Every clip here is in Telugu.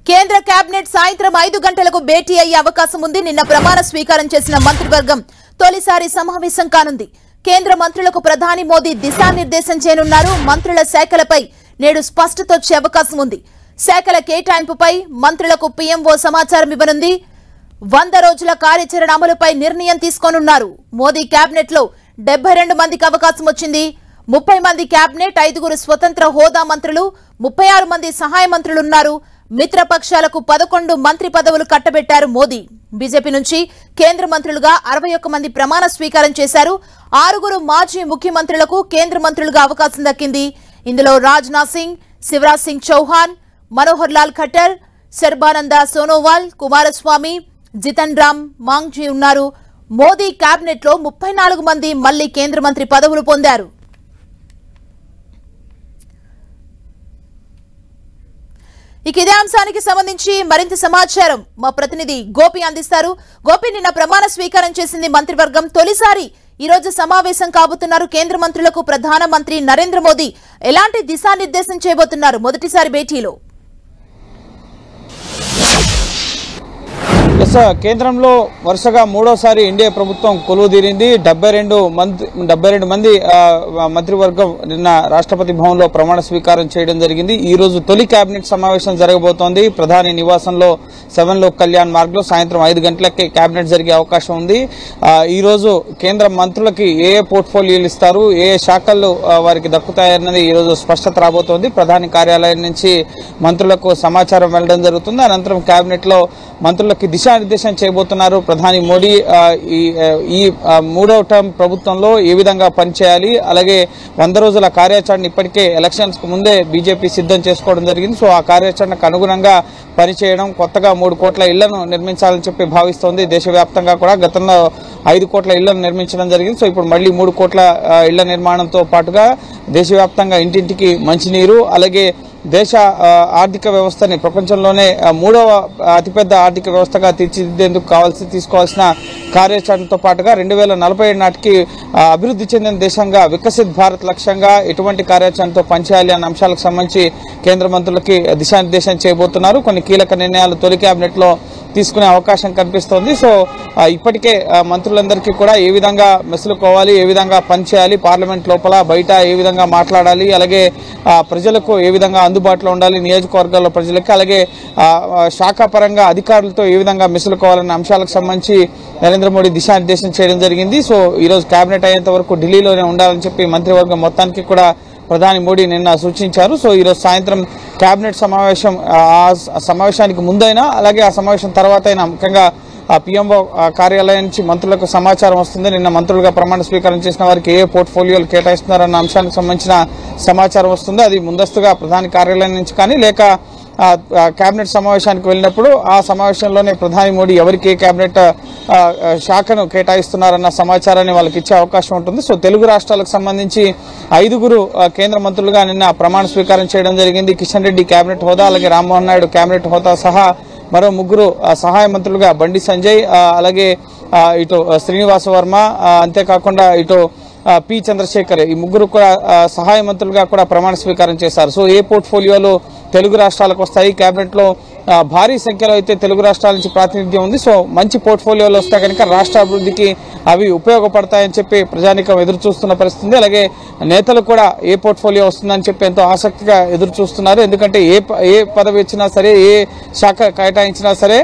కేంద్ర కేబినెట్ సాయంత్రం 5 గంటలకు భేటీ అయ్యే అవకాశం ఉంది. నిన్న ప్రమాణ స్వీకారం చేసిన మంత్రివర్గం తొలిసారి సమావేశం కానుంది. కేంద్ర మంత్రులకు ప్రధాని మోదీ దిశానిర్దేశం చేయనున్నారు. మంత్రుల శాఖలపై నేడు స్పష్టత వచ్చే అవకాశం ఉంది. శాఖల కేటాయింపుపై మంత్రులకు పీఎంఓ సమాచారం ఇవ్వనుంది. 100 రోజుల కార్యాచరణ అమలుపై నిర్ణయం తీసుకోనున్నారు. మోదీ కేబినెట్ లో 72 మందికి అవకాశం వచ్చింది. 30 మంది కేబినెట్, 5 స్వతంత్ర హోదా మంత్రులు, 36 మంది సహాయ మంత్రులున్నారు. మిత్రపక్షాలకు 11 మంత్రి పదవులు కట్టబెట్టారు మోదీ. బీజేపీ నుంచి కేంద్ర మంత్రులుగా 61 మంది ప్రమాణ స్వీకారం చేశారు. 6 మాజీ ముఖ్యమంత్రులకు కేంద్ర మంత్రులుగా అవకాశం దక్కింది. ఇందులో రాజ్నాథ్ సింగ్, శివరాజ్ సింగ్ చౌహాన్, మనోహర్ లాల్ ఖట్టర్, సర్బానంద సోనోవాల్, కుమారస్వామి, జితన్ రామ్ మాంఝీ ఉన్నారు. మోదీ కేబినెట్ లో 34 మంది మళ్లీ కేంద్ర మంత్రి పదవులు పొందారు. ఇక ఇదే అంశానికి సంబంధించి మరింత సమాచారం మా ప్రతినిధి గోపి అందిస్తారు. గోపి, నిన్న ప్రమాణ స్వీకారం చేసింది మంత్రివర్గం. తొలిసారి ఈ రోజు సమావేశం కాబోతున్నారు. కేంద్ర మంత్రులకు ప్రధానమంత్రి నరేంద్ర మోదీ ఎలాంటి దిశానిర్దేశం చేయబోతున్నారు మొదటిసారి భేటీలో? కేంద్రంలో వరుసగా మూడోసారి ఎన్డీఏ ప్రభుత్వం కొలువుదీరింది. 72 మంది మంత్రివర్గం నిన్న రాష్ట్రపతి భవన్లో ప్రమాణ స్వీకారం చేయడం జరిగింది. ఈ రోజు తొలి కేబినెట్ సమావేశం జరగబోతోంది. ప్రధాని నివాసంలో 7 లోక్ కళ్యాణ్ మార్గ్ లో సాయంత్రం 5 గంటలకే కేబినెట్ జరిగే అవకాశం ఉంది. ఈ రోజు కేంద్ర మంత్రులకి ఏ పోర్ట్ఫోలియోలు ఇస్తారు, ఏ శాఖలు వారికి దక్కుతాయన్నది ఈ రోజు స్పష్టత రాబోతోంది. ప్రధాని కార్యాలయం నుంచి మంత్రులకు సమాచారం వెళ్లడం జరుగుతుంది. అనంతరం కేబినెట్ లో మంత్రులకి దిశానిర్దేశం చేయబోతున్నారు ప్రధాని మోడీ. ఈ 3వ టర్మ్ ప్రభుత్వంలో ఏ విధంగా పనిచేయాలి, అలాగే 100 రోజుల కార్యాచరణ ఇప్పటికే ఎలక్షన్స్ కు ముందే బీజేపీ సిద్ధం చేసుకోవడం జరిగింది. సో ఆ కార్యాచరణకు అనుగుణంగా పనిచేయడం, కొత్తగా 3 కోట్ల ఇళ్లను నిర్మించాలని చెప్పి భావిస్తోంది. దేశవ్యాప్తంగా కూడా గతంలో 5 కోట్ల ఇళ్లను నిర్మించడం జరిగింది. సో ఇప్పుడు మళ్లీ 3 కోట్ల ఇళ్ల నిర్మాణంతో పాటుగా దేశవ్యాప్తంగా ఇంటింటికి మంచినీరు, అలాగే దేశ ఆర్థిక వ్యవస్థని ప్రపంచంలోనే 3వ అతిపెద్ద ఆర్థిక వ్యవస్థగా తీర్చిదిద్దేందుకు తీసుకోవాల్సిన కార్యాచరణతో పాటుగా 2047 నాటికి అభివృద్ధి చెందిన దేశంగా వికసిత్ భారత్ లక్ష్యంగా ఎటువంటి కార్యాచరణతో పనిచేయాలి అన్న అంశాలకు సంబంధించి కేంద్ర మంత్రులకి దిశానిర్దేశం చేయబోతున్నారు. కొన్ని కీలక నిర్ణయాలు తొలి కేబినెట్ లో తీసుకునే అవకాశం కనిపిస్తోంది. సో ఇప్పటికే మంత్రులందరికీ కూడా ఏ విధంగా మెసులుకోవాలి, ఏ విధంగా పనిచేయాలి, పార్లమెంట్ లోపల బయట ఏ విధంగా మాట్లాడాలి, అలాగే ప్రజలకు ఏ విధంగా అందుబాటులో ఉండాలి, నియోజకవర్గాల్లో ప్రజలకి, అలాగే శాఖాపరంగా అధికారులతో ఏ విధంగా మెసులుకోవాలన్న అంశాలకు సంబంధించి నరేంద్ర మోడీ దిశానిర్దేశం చేయడం జరిగింది. సో ఈ రోజు కేబినెట్ అయ్యేంత వరకు ఢిల్లీలోనే ఉండాలని చెప్పి మంత్రివర్గం మొత్తానికి కూడా ప్రధాని మోడీ నిన్న సూచించారు. సో ఈరోజు సాయంత్రం కేబినెట్ సమావేశం, ఆ సమావేశానికి ముందైనా అలాగే ఆ సమావేశం తర్వాత అయినా ముఖ్యంగా పీఎంఓ కార్యాలయం నుంచి మంత్రులకు సమాచారం వస్తుంది. నిన్న మంత్రులుగా ప్రమాణ స్వీకారం చేసిన వారికి ఏ పోర్ట్ఫోలియోలు కేటాయిస్తున్నారన్న అంశానికి సంబంధించిన సమాచారం వస్తుంది. అది ముందస్తుగా ప్రధాని కార్యాలయం నుంచి కానీ లేక కేబినెట్ సమావేశానికి వెళ్ళినప్పుడు ఆ సమావేశంలోనే ప్రధాని మోడీ ఎవరికి ఏ కేబినెట్ శాఖను కేటాయిస్తున్నారన్న సమాచారాన్ని వాళ్ళకి ఇచ్చే అవకాశం ఉంటుంది. సో తెలుగు రాష్ట్రాలకు సంబంధించి 5 కేంద్ర మంత్రులుగా నిన్న ప్రమాణ స్వీకారం చేయడం జరిగింది. కిషన్ రెడ్డి కేబినెట్ హోదా, అలాగే రామ్మోహన్ నాయుడు కేబినెట్ హోదా సహా మరో 3 సహాయ మంత్రులుగా బండి సంజయ్, అలాగే ఇటు శ్రీనివాస వర్మ, అంతేకాకుండా ఇటు పి చంద్రశేఖర్, ఈ 3 కూడా సహాయ మంత్రులుగా కూడా ప్రమాణ స్వీకారం చేశారు. సో ఏ పోర్ట్ఫోలియోలు తెలుగు రాష్ట్రాలకు వస్తాయి, కేబినెట్ లో భారీ సంఖ్యలో అయితే తెలుగు రాష్ట్రాల నుంచి ప్రాతినిధ్యం ఉంది. సో మంచి పోర్ట్ఫోలియోలు వస్తే కనుక రాష్ట్ర అభివృద్ధికి అవి ఉపయోగపడతాయని చెప్పి ప్రజానీకం ఎదురు చూస్తున్న పరిస్థితి. అలాగే నేతలు కూడా ఏ పోర్ట్ఫోలియో వస్తుందని చెప్పి ఎంతో ఆసక్తిగా ఎదురు చూస్తున్నారు. ఎందుకంటే ఏ పదవి ఇచ్చినా సరే, ఏ శాఖ కేటాయించినా సరే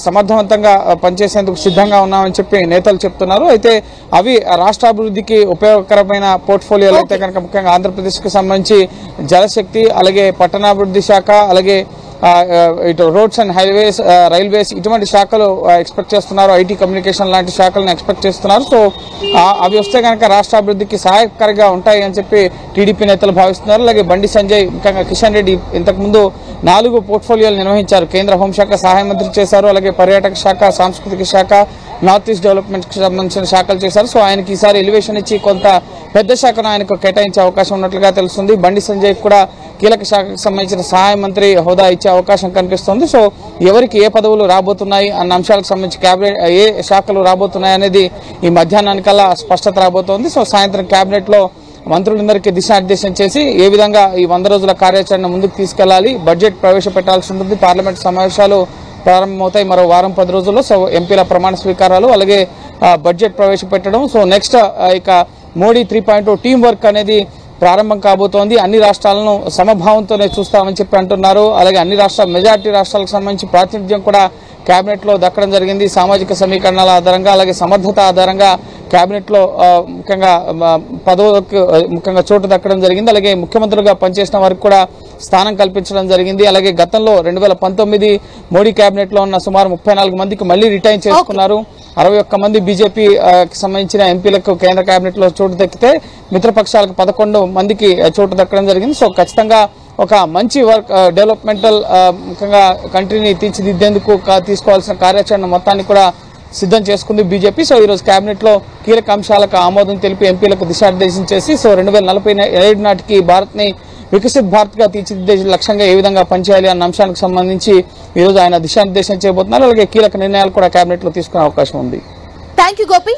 సమర్థవంతంగా పనిచేసేందుకు సిద్ధంగా ఉన్నామని చెప్పి నేతలు చెప్తున్నారు. అయితే అవి రాష్ట్ర అభివృద్ధికి ఉపయోగకరమైన పోర్ట్ఫోలియోలు అయితే కనుక ముఖ్యంగా ఆంధ్రప్రదేశ్ కు సంబంధించి జలశక్తి, అలాగే పట్టణాభివృద్ధి శాఖ, అలాగే ఇటు రోడ్స్ అండ్ హైవేస్, రైల్వేస్ ఇటువంటి శాఖలు ఎక్స్పెక్ట్ చేస్తున్నారు. ఐటీ కమ్యూనికేషన్ లాంటి శాఖలను ఎక్స్పెక్ట్ చేస్తున్నారు. సో అవి వస్తే కనుక రాష్ట్ర అభివృద్ధికి సహాయకరంగా ఉంటాయి అని చెప్పి టీడీపీ నేతలు భావిస్తున్నారు. అలాగే బండి సంజయ్, ముఖ్యంగా కిషన్ రెడ్డి ఇంతకుముందు 4 పోర్ట్ఫోలియోలు నిర్వహించారు. కేంద్ర హోంశాఖ సహాయ మంత్రి చేశారు, అలాగే పర్యాటక శాఖ, సాంస్కృతిక శాఖ, నార్త్ ఈస్ట్ డెవలప్మెంట్ కి సంబంధించిన శాఖలు చేశారు. సో ఆయనకి ఈసారి ఎలివేషన్ ఇచ్చి కొంత పెద్ద శాఖను ఆయనకు కేటాయించే అవకాశం ఉన్నట్లుగా తెలుస్తుంది. బండి సంజయ్ కూడా కీలక శాఖకు సంబంధించిన సహాయ మంత్రి హోదా ఇచ్చే అవకాశం కనిపిస్తోంది. సో ఎవరికి ఏ పదవులు రాబోతున్నాయి అన్న అంశాలకు సంబంధించి కేబినెట్ ఏ శాఖలు రాబోతున్నాయి అనేది ఈ మధ్యాహ్నానికల్లా స్పష్టత రాబోతోంది. సో సాయంత్రం కేబినెట్ లో మంత్రులందరికీ దిశానిర్దేశం చేసి ఏ విధంగా ఈ 100 రోజుల కార్యాచరణ ముందుకు తీసుకెళ్లాలి, బడ్జెట్ ప్రవేశపెట్టాల్సి ఉంటుంది, పార్లమెంట్ సమావేశాలు ప్రారంభమవుతాయి మరో వారం 10 రోజుల్లో. సో ఎంపీల ప్రమాణ స్వీకారాలు, అలాగే బడ్జెట్ ప్రవేశపెట్టడం. సో నెక్స్ట్ ఇక మోడీ 3.0 టీం వర్క్ అనేది ప్రారంభం కాబోతోంది. అన్ని రాష్ట్రాలను సమభావంతోనే చూస్తామని చెప్పి అంటున్నారు. అలాగే అన్ని మెజార్టీ రాష్ట్రాలకు సంబంధించి ప్రాతినిధ్యం కూడా కేబినెట్ లో దక్కడం జరిగింది. సామాజిక సమీకరణాల ఆధారంగా, అలాగే సమర్థత ఆధారంగా కేబినెట్ లో ముఖ్యంగా పదవులకు ముఖ్యంగా చోటు దక్కడం జరిగింది. అలాగే ముఖ్యమంత్రులుగా పనిచేసిన వారికి కూడా స్థానం కల్పించడం జరిగింది. అలాగే గతంలో 2019 మోడీ కేబినెట్ లో ఉన్న సుమారు 34 మందికి మళ్లీ రిటైన్ చేసుకున్నారు. 61 మంది బీజేపీకి సంబంధించిన ఎంపీలకు కేంద్ర కేబినెట్ లో చోటు దక్కితే మిత్రపక్షాలకు 11 మందికి చోటు దక్కడం జరిగింది. సో ఖచ్చితంగా ఒక మంచి వర్క్ డెవలప్మెంటల్ ముఖ్యంగా కంట్రీని తీర్చిదిద్దేందుకు తీసుకోవాల్సిన కార్యాచరణ మొత్తాన్ని కూడా సిద్ధం చేసుకుంది బీజేపీ. సో ఈ రోజు కేబినెట్ లో కీలక అంశాలకు ఆమోదం తెలిపి ఎంపీలకు దిశానిర్దేశం చేసి సో 2047 నాటికి భారత్ ని వికసిత్ భారత్ గా తీర్చిదిద్దే లక్ష్యంగా ఏ విధంగా పనిచేయాలి అన్న అంశానికి సంబంధించి ఈ రోజు ఆయన దిశానిర్దేశం చేయబోతున్నారు. అలాగే కీలక నిర్ణయాలు కూడా కేబినెట్ లో తీసుకునే అవకాశం ఉంది. థాంక్యూ గోపి.